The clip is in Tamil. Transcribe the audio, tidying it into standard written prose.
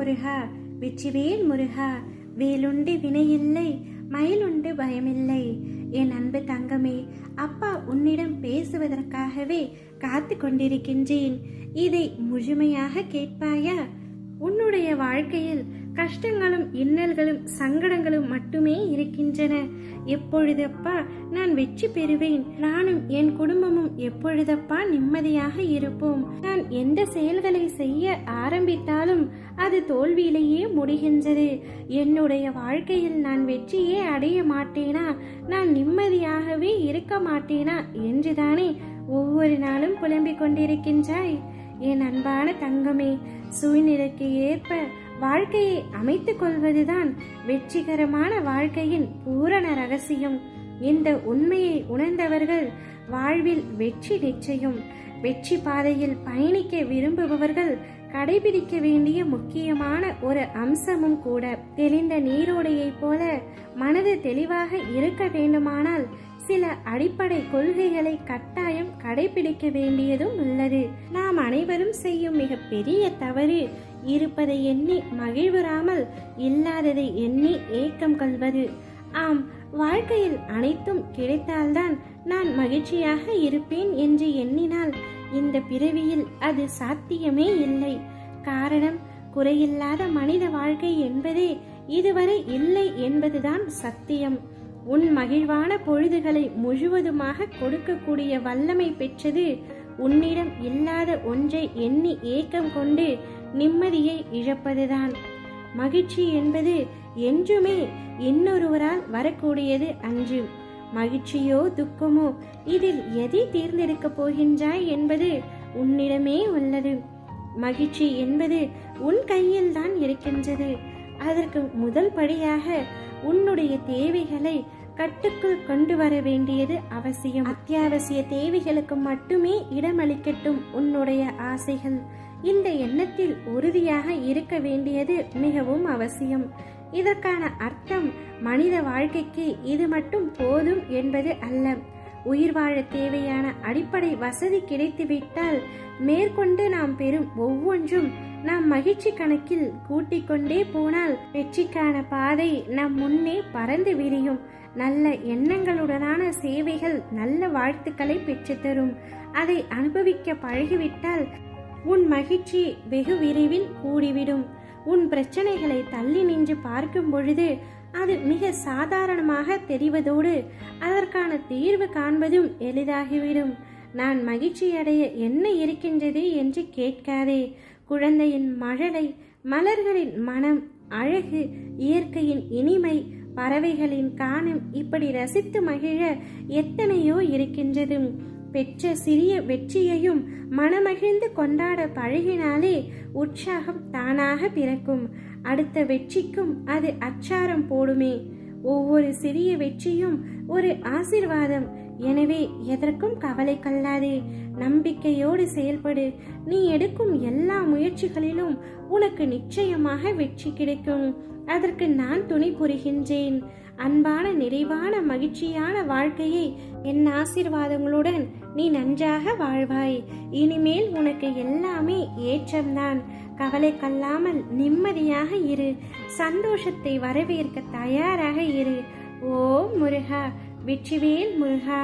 முருகா, வெற்றிவேல் முருகா. வேலுண்டு வினையில்லை, மயிலுண்டு பயமில்லை. என் அன்பு தங்கமே, அப்பா உன்னிடம் பேசுவதற்காகவே காத்து கொண்டிருக்கின்றேன். இதை முழுமையாக கேட்பாயா? உன்னுடைய வாழ்க்கையில் கஷ்டங்களும் இன்னல்களும் சங்கடங்களும் மட்டுமே இருக்கின்றன. எப்பொழுதப்பா நான் வெற்றி பெறுவேன்? நானும் என் குடும்பமும் எப்பொழுதப்பா நிம்மதியாக இருப்போம்? நான் எந்த செயல்களை செய்ய ஆரம்பித்தாலும் அது தோல்வியிலேயே முடிகின்றது. என்னுடைய வாழ்க்கையில் நான் வெற்றியே அடைய மாட்டேனா? நான் நிம்மதியாகவே இருக்க மாட்டேனா என்றுதானே ஒவ்வொரு நாளும் புலம்பிக் கொண்டிருக்கின்றாய். என் அன்பான தங்கமே, சூழ்நிலைக்கு ஏற்ப வாழ்க்கையை அமைத்துக் கொள்வதுதான் வெற்றிகரமான வாழ்க்கையின் பூரண ரகசியம். இந்த உண்மையை உணர்ந்தவர்கள் வாழ்வில் வெற்றி நிச்சயம். வெற்றி பாதையில் பயணிக்க விரும்புபவர்கள் கடைபிடிக்க வேண்டிய முக்கியமான ஒரு அம்சமும் கூட. தெளிந்த நீரோடையை போல மனது தெளிவாக இருக்க வேண்டுமானால் சில அடிப்படை கொள்கைகளை கட்டாயம் கடைபிடிக்க வேண்டியதும் உள்ளது. நாம் அனைவரும் செய்யும் மிக பெரிய தவறு இருப்பதை எண்ணி மகிழ்வுறாமல் இல்லாததை எண்ணி ஏக்கம் கொள்வது. ஆம், வாழ்க்கையில் அனைத்தும் கிடைத்தால்தான் நான் மகிழ்ச்சியாக இருப்பேன் என்று எண்ணினால் இந்த பிறவியில் அது சாத்தியமே இல்லை. காரணம், குறையில்லாத மனித வாழ்க்கை என்பதே இதுவரை இல்லை என்பதுதான் சத்தியம். உன் மகிழ்வான பொழுதுகளை முழுவதுமாக கொடுக்கக்கூடிய வல்லமை பெற்றது உன்னிடம் இல்லாத ஒன்றை எண்ணி ஏக்கம் கொண்டு நிம்மதியை இழப்பதுதான். மகிழ்ச்சி என்பது என்றுமே இன்னொருவரால் வரக்கூடியது அன்று. மகிழ்ச்சியோ துக்கமோ இதில் எதை தேர்ந்தெடுக்கப் போகின்றாய் என்பது உன்னிடமே உள்ளது. மகிழ்ச்சி என்பது உன் கையில் தான் இருக்கின்றது. அதற்கு முதல் படியாக உன்னுடைய தேவைகளை கட்டுக்குள் கொண்டு வர வேண்டியது அவசியம். அத்தியாவசிய தேவைகளுக்கு மட்டுமே இடமளிக்கட்டும் உன்னுடைய ஆசைகள். இந்த எண்ணத்தில் உறுதியாக இருக்க வேண்டியது மிகவும் அவசியம். இதற்கான அர்த்தம் மனித வாழ்க்கைக்கு இது மட்டும் போதும் என்பது அல்ல. உயிர் வாழ தேவையான அடிப்படை வசதி கிடைத்துவிட்டால் மேற்கொண்டு நாம் பெறும் ஒவ்வொன்றும் நாம் மகிழ்ச்சி கணக்கில் கூட்டிக் கொண்டே போனால் வெற்றிக்கான பாதை நம் முன்னே பறந்து விரியும். நல்ல எண்ணங்களுடனான சேவைகள் நல்ல வாழ்த்துக்களை பெற்றுத்தரும். அதை அனுபவிக்க பழகிவிட்டால் உன் மகிழ்ச்சி வெகு விரைவில் கூடிவிடும். உன் பிரச்சனைகளை தள்ளி நின்று பார்க்கும் பொழுது அது மிக சாதாரணமாக தெரிவதோடு அதற்கான தீர்வு காண்பதும் எளிதாகிவிடும். நான் மகிழ்ச்சி அடைய என்ன இருக்கின்றது என்று கேட்காதே. குழந்தையின் மழலை, மலர்களின் மனம், அழகு, இயற்கையின் இனிமை, பறவைகளின் கானம், இப்படி ரசித்து மகிழ எத்தனையோ இருக்கின்றது. பெற்ற சிறிய வெற்றியையும் மனமகிழ்ந்து கொண்டாட பழகினாலே உற்சாகம் தானாக பிறக்கும். அடுத்த வெற்றிக்கும் அது அச்சாரம் போடுமே. ஒவ்வொரு சிறிய வெற்றியும் ஒரு ஆசீர்வாதம். எனவே எதற்கும் கவலை கொள்ளாதே. நம்பிக்கையோடு செயல்படு. நீ எடுக்கும் எல்லா முயற்சிகளிலும் உனக்கு நிச்சயமாக வெற்றி கிடைக்கும். அதற்கு நான் துணை புரிகின்றேன். அன்பான, நிறைவான, மகிழ்ச்சியான வாழ்க்கையை என் ஆசீர்வாதங்களுடன் நீ நன்றாக வாழ்வாய். இனிமேல் உனக்கு எல்லாமே ஏற்றம்தான். கவலை கொள்ளாமல் நிம்மதியாக இரு. சந்தோஷத்தை வரவேற்க தயாராக இரு. ஓம் முருகா, வெற்றிவேல் முருகா.